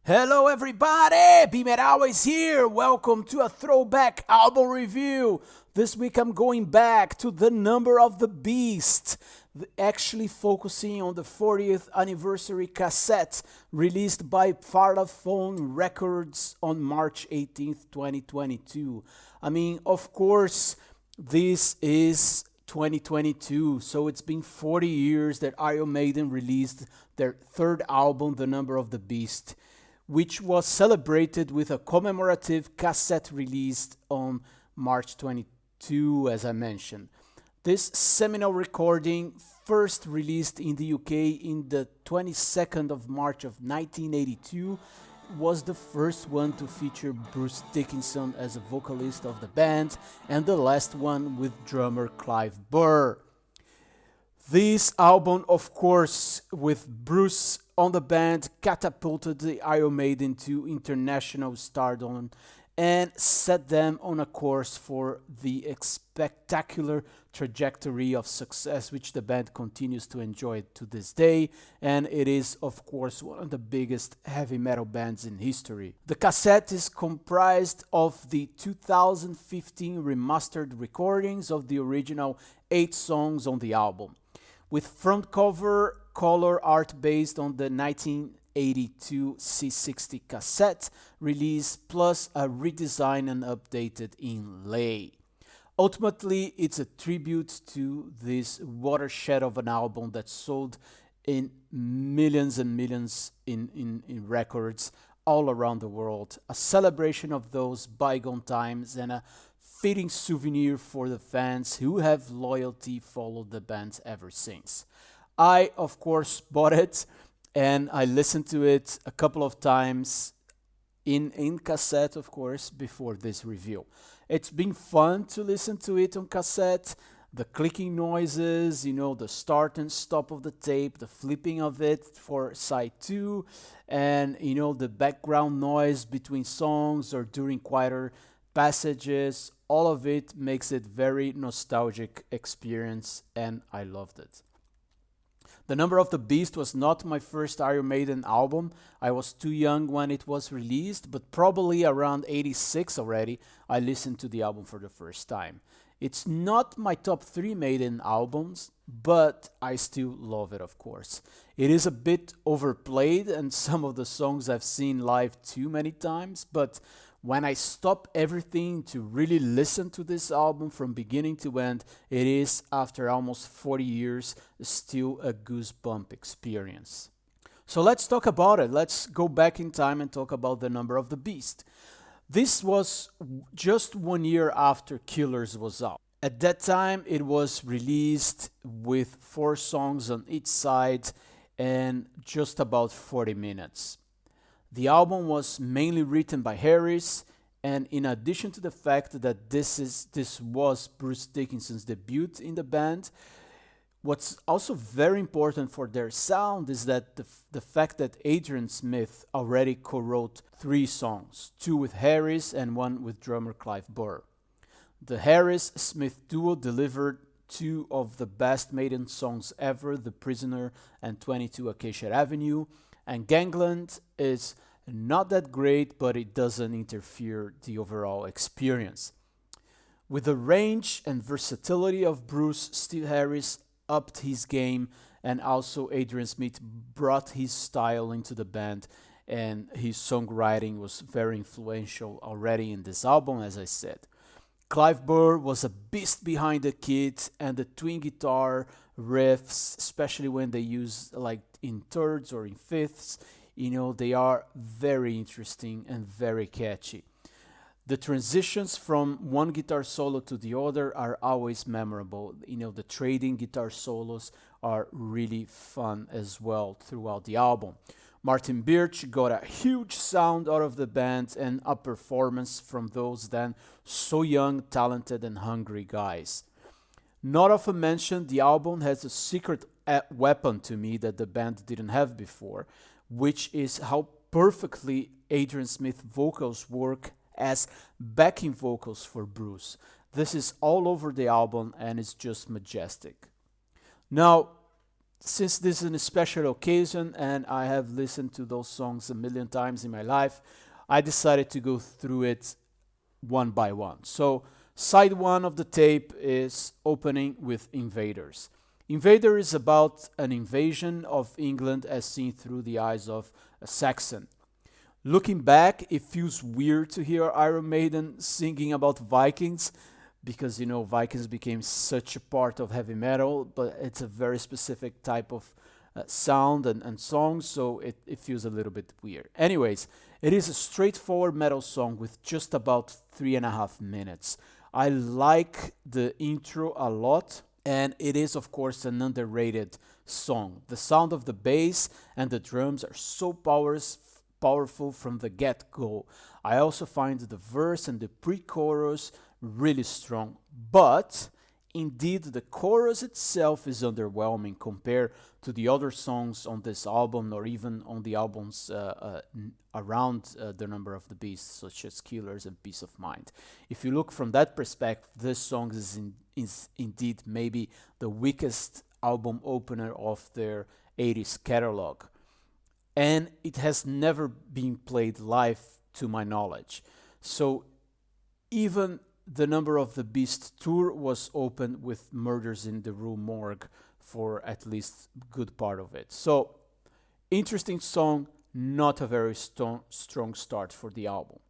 Hello everybody, BeMetalways here. Welcome to a throwback album review. This week I'm going back to The Number of the Beast, actually focusing on the 40th anniversary cassette released by Parlophone Records on March 18th, 2022. Of course, this is 2022, so it's been 40 years that Iron Maiden released their third album, The Number of the Beast, which was celebrated with a commemorative cassette released on March 22, as I mentioned. This seminal recording, first released in the UK in the 22nd of March of 1982, was the first one to feature Bruce Dickinson as a vocalist of the band, and the last one with drummer Clive Burr. This album, of course, with Bruce on the band, catapulted the Iron Maiden to international stardom and set them on a course for the spectacular trajectory of success which the band continues to enjoy to this day, and it is, of course, one of the biggest heavy metal bands in history. The cassette is comprised of the 2015 remastered recordings of the original 8 songs on the album, with front cover color art based on the 1982 C60 cassette release, plus a redesign and updated inlay. Ultimately, it's a tribute to this watershed of an album that sold in millions and millions in records all around the world, a celebration of those bygone times and a fitting souvenir for the fans who have loyally followed the band ever since. I, of course, bought it and I listened to it a couple of times in cassette, of course, before this review. It's been fun to listen to it on cassette. The clicking noises, the start and stop of the tape, the flipping of it for side 2, and, the background noise between songs or during quieter passages. All of it makes it very nostalgic experience, and I loved it. The Number of the Beast was not my first Iron Maiden album. I was too young when it was released, but probably around 86 already, I listened to the album for the first time. It's not my top 3 Maiden albums, but I still love it, of course. It is a bit overplayed, and some of the songs I've seen live too many times, but when I stop everything to really listen to this album from beginning to end, it is, after almost 40 years, still a goosebump experience. So let's talk about it. Let's go back in time and talk about The Number of the Beast. This was just 1 year after Killers was out. At that time, it was released with 4 songs on each side and just about 40 minutes. The album was mainly written by Harris, and in addition to the fact that this was Bruce Dickinson's debut in the band, what's also very important for their sound is that the fact that Adrian Smith already co-wrote 3 songs, 2 with Harris and 1 with drummer Clive Burr. The Harris-Smith duo delivered 2 of the best Maiden songs ever, The Prisoner and 22 Acacia Avenue, and Gangland is not that great, but it doesn't interfere the overall experience. With the range and versatility of Bruce, Steve Harris upped his game, and also Adrian Smith brought his style into the band, and his songwriting was very influential already in this album, as I said. Clive Burr was a beast behind the kit, and the twin guitar riffs, especially when they use like in thirds or in fifths, they are very interesting and very catchy. The transitions from one guitar solo to the other are always memorable. The trading guitar solos are really fun as well throughout the album. Martin Birch got a huge sound out of the band and a performance from those then so young, talented, and hungry guys. Not often mentioned, the album has a secret weapon to me that the band didn't have before, which is how perfectly Adrian Smith's vocals work as backing vocals for Bruce. This is all over the album and it's just majestic. Now, Since this is a special occasion and I have listened to those songs a million times in my life, I decided to go through it one by one. So, side one of the tape is opening with Invaders. Invader is about an invasion of England as seen through the eyes of a Saxon. Looking back, it feels weird to hear Iron Maiden singing about Vikings because Vikings became such a part of heavy metal, but it's a very specific type of sound and song, so it feels a little bit weird. Anyways, it is a straightforward metal song with just about 3.5 minutes. I like the intro a lot, and it is, of course, an underrated song. The sound of the bass and the drums are so powerful from the get-go. I also find the verse and the pre-chorus really strong, but indeed the chorus itself is underwhelming compared to the other songs on this album or even on the albums around the Number of the Beast, such as Killers and Peace of Mind. If you look from that perspective, this song is indeed maybe the weakest album opener of their 80s catalog, and it has never been played live to my knowledge. So even the Number of the Beast tour was opened with Murders in the Rue Morgue for at least good part of it. So interesting song, not a very strong start for the album.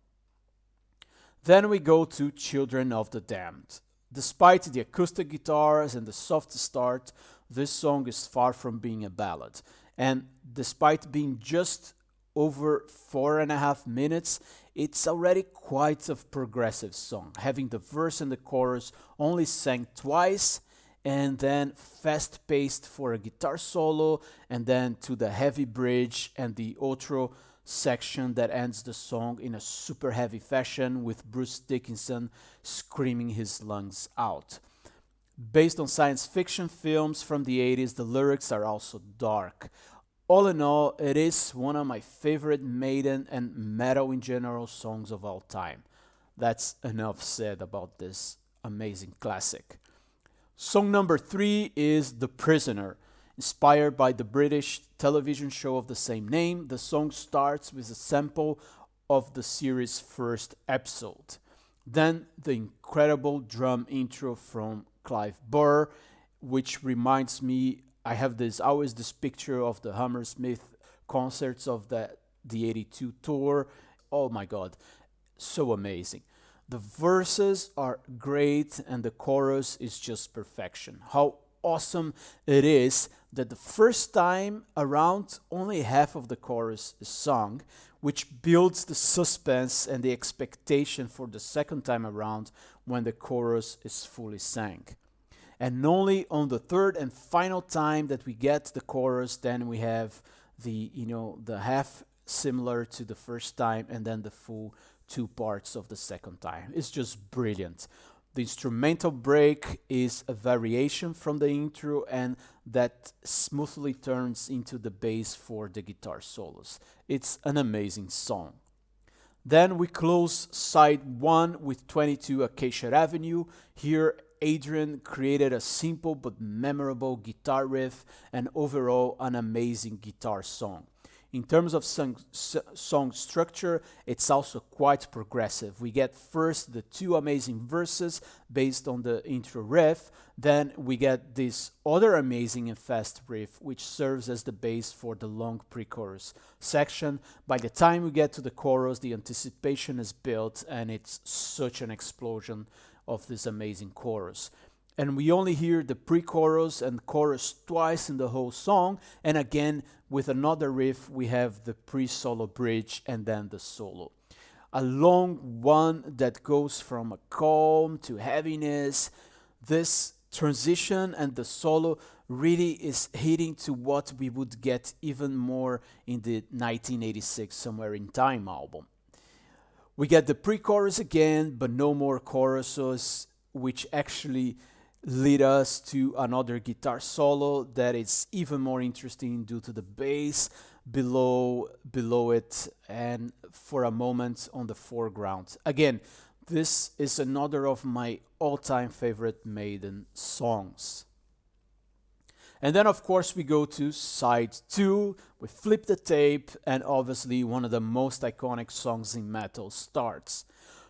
Then we go to Children of the Damned. Despite the acoustic guitars and the soft start, this song is far from being a ballad. And despite being just over 4.5 minutes, it's already quite a progressive song, having the verse and the chorus only sang twice, and then fast-paced for a guitar solo, and then to the heavy bridge and the outro section that ends the song in a super heavy fashion with Bruce Dickinson screaming his lungs out. Based on science fiction films from the 80s, the lyrics are also dark. All in all, it is one of my favorite Maiden and metal in general songs of all time. That's enough said about this amazing classic. Song number 3 is The Prisoner. Inspired by the British television show of the same name, the song starts with a sample of the series' first episode. Then the incredible drum intro from Clive Burr, which reminds me, I have always this picture of the Hammersmith concerts of the 82 tour. Oh my god, so amazing. The verses are great and the chorus is just perfection. How awesome it is that the first time around only half of the chorus is sung, which builds the suspense and the expectation for the second time around when the chorus is fully sang. And only on the third and final time that we get the chorus, then we have the half similar to the first time and then the full 2 parts of the second time. It's just brilliant. The instrumental break is a variation from the intro and that smoothly turns into the bass for the guitar solos. It's an amazing song. Then we close side 1 with 22 Acacia Avenue. Here Adrian created a simple but memorable guitar riff and overall an amazing guitar song. In terms of song structure, it's also quite progressive. We get first the 2 amazing verses based on the intro riff, then we get this other amazing and fast riff which serves as the base for the long pre-chorus section. By the time we get to the chorus, the anticipation is built and it's such an explosion of this amazing chorus. And we only hear the pre-chorus and chorus twice in the whole song, and again with another riff we have the pre-solo bridge and then the solo. A long one that goes from a calm to heaviness. This transition and the solo really is hitting to what we would get even more in the 1986 Somewhere in Time album. We get the pre-chorus again, but no more choruses, which actually lead us to another guitar solo that is even more interesting due to the bass below it and for a moment on the foreground. Again, this is another of my all-time favorite Maiden songs. And then, of course, we go to side 2, we flip the tape, and obviously one of the most iconic songs in metal starts.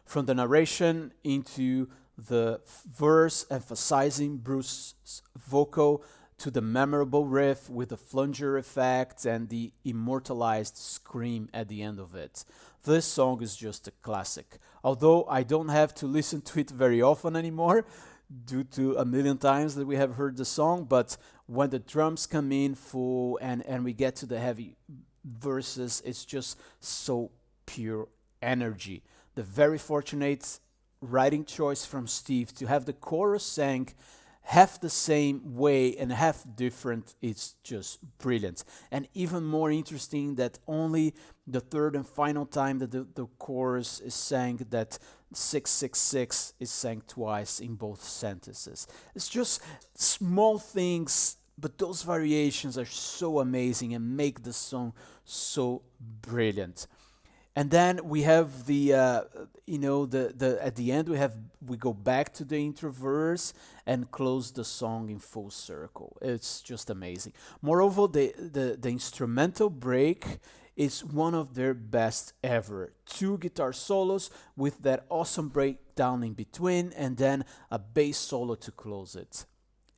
From the narration into the verse emphasizing Bruce's vocal to the memorable riff with the flunger effect and the immortalized scream at the end of it. This song is just a classic. Although I don't have to listen to it very often anymore, due to a million times that we have heard the song, but when the drums come in full and we get to the heavy verses, it's just so pure energy. The very fortunate writing choice from Steve to have the chorus sang half the same way and half different, it's just brilliant. And even more interesting that only the third and final time that the chorus is sang, that 666 is sang twice in both sentences. It's just small things, but those variations are so amazing and make the song so brilliant. And then we have the at the end we go back to the intro verse and close the song in full circle. It's just amazing. Moreover, the instrumental break is one of their best ever. 2 guitar solos with that awesome breakdown in between, and then a bass solo to close it.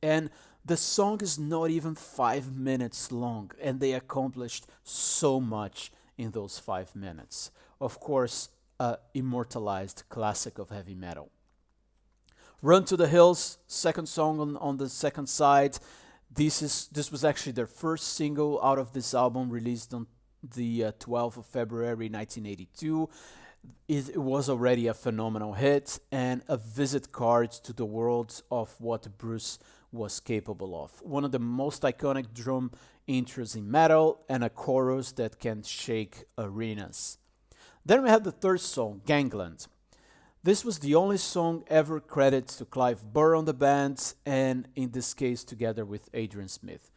And the song is not even 5 minutes long, and they accomplished so much in those 5 minutes. Of course, a immortalized classic of heavy metal. Run to the Hills, second song on the second side. This was actually their first single out of this album, released on the 12th of February 1982. It was already a phenomenal hit and a visit card to the world of what Bruce was capable of. One of the most iconic drum intros in metal and a chorus that can shake arenas. Then we have the third song, Gangland. This was the only song ever credited to Clive Burr on the band, and in this case together with Adrian Smith.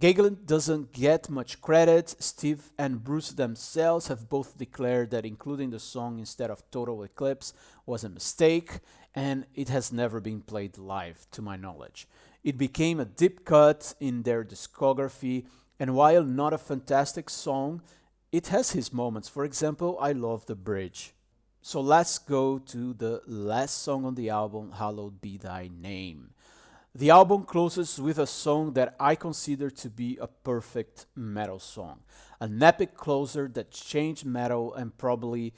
Gangland doesn't get much credit. Steve and Bruce themselves have both declared that including the song instead of Total Eclipse was a mistake, and it has never been played live, to my knowledge. It became a deep cut in their discography, and while not a fantastic song, it has his moments. For example, I love the bridge. So let's go to the last song on the album, Hallowed Be Thy Name. The album closes with a song that I consider to be a perfect metal song. An epic closer that changed metal and probably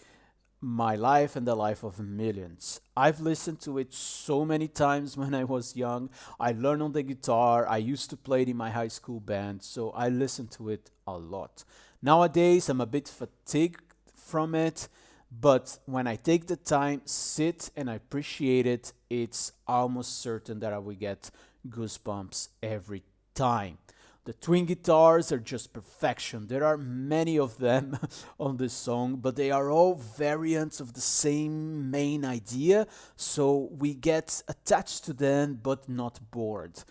my life and the life of millions. I've listened to it so many times when I was young. I learned on the guitar. I used to play it in my high school band, so I listened to it a lot. Nowadays, I'm a bit fatigued from it, but when I take the time, sit and appreciate it, it's almost certain that I will get goosebumps every time. The twin guitars are just perfection. There are many of them on this song, but they are all variants of the same main idea, so we get attached to them but not bored.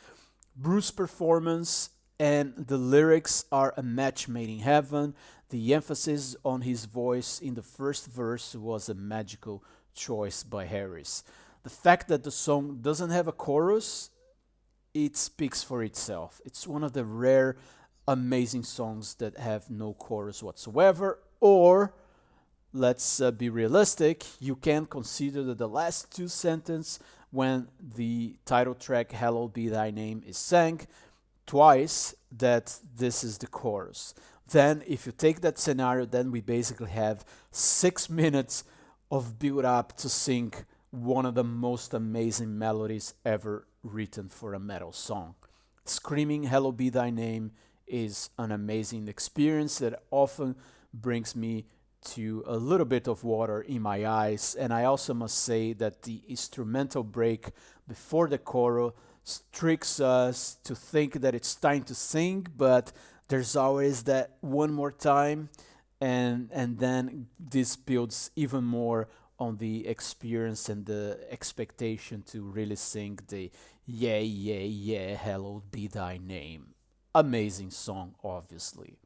Bruce's performance and the lyrics are a match made in heaven. The emphasis on his voice in the first verse was a magical choice by Harris. The fact that the song doesn't have a chorus, it speaks for itself. It's one of the rare, amazing songs that have no chorus whatsoever. Or, let's be realistic, you can consider that the last 2 sentences when the title track Hallowed Be Thy Name is sang twice, that this is the chorus. Then if you take that scenario, then we basically have 6 minutes of build up to sing one of the most amazing melodies ever written for a metal song. Screaming Hallowed Be Thy Name is an amazing experience that often brings me to a little bit of water in my eyes. And I also must say that the instrumental break before the chorus tricks us to think that it's time to sing, but there's always that one more time, and then this builds even more on the experience and the expectation to really sing the yeah, yeah, yeah, hallowed be thy name. Amazing song, obviously.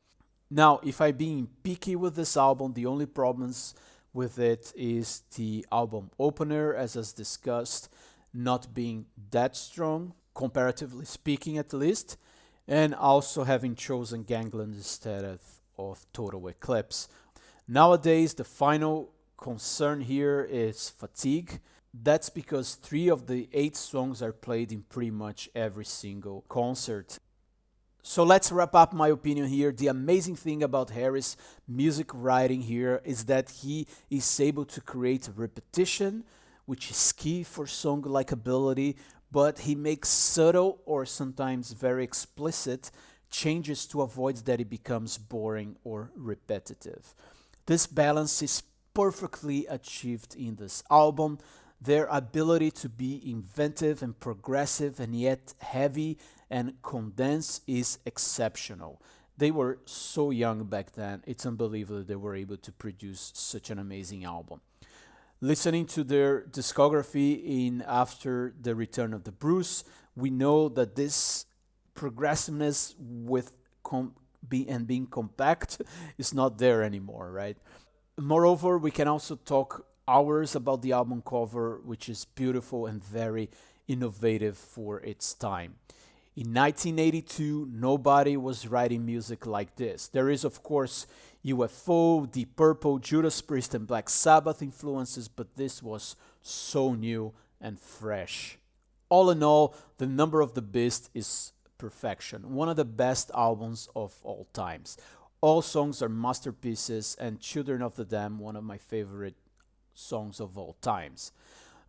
Now, if I'm being picky with this album, the only problems with it is the album opener, as discussed, not being that strong, comparatively speaking at least. and also having chosen Gangland instead of Total Eclipse. Nowadays, the final concern here is fatigue. That's because 3 of the 8 songs are played in pretty much every single concert. So let's wrap up my opinion here. The amazing thing about Harris' music writing here is that he is able to create repetition, which is key for song likability, but he makes subtle or sometimes very explicit changes to avoid that it becomes boring or repetitive. This balance is perfectly achieved in this album. Their ability to be inventive and progressive and yet heavy and condensed is exceptional. They were so young back then. It's unbelievable they were able to produce such an amazing album. Listening to their discography in after the return of the Bruce, we know that this progressiveness with being compact is not there anymore, right? Moreover, we can also talk hours about the album cover, which is beautiful and very innovative for its time. In 1982, nobody was writing music like this. There is, of course, UFO, Deep Purple, Judas Priest, and Black Sabbath influences, but this was so new and fresh. All in all, The Number of the Beast is perfection, one of the best albums of all times. All songs are masterpieces, and Children of the Dam, one of my favorite songs of all times.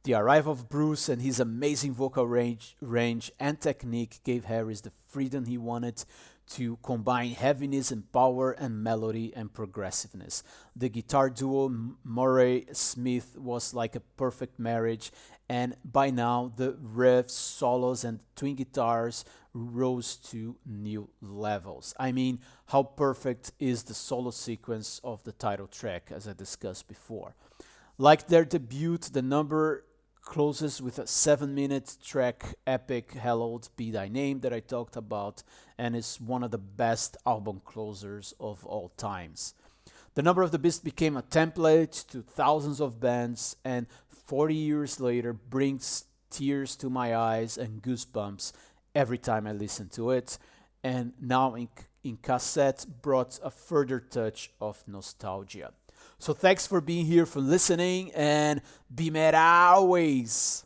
The arrival of Bruce and his amazing vocal range and technique gave Harris the freedom he wanted to combine heaviness and power and melody and progressiveness. The guitar duo Murray Smith was like a perfect marriage, and by now the riffs, solos, and twin guitars rose to new levels. I mean, how perfect is the solo sequence of the title track, as I discussed before. Like their debut, the number closes with a 7-minute track epic Hallowed Be Thy Name that I talked about, and is one of the best album closers of all times. The Number of the Beast became a template to thousands of bands, and 40 years later brings tears to my eyes and goosebumps every time I listen to it, and now in Cassette brought a further touch of nostalgia. So thanks for being here, for listening, and BeMetalways!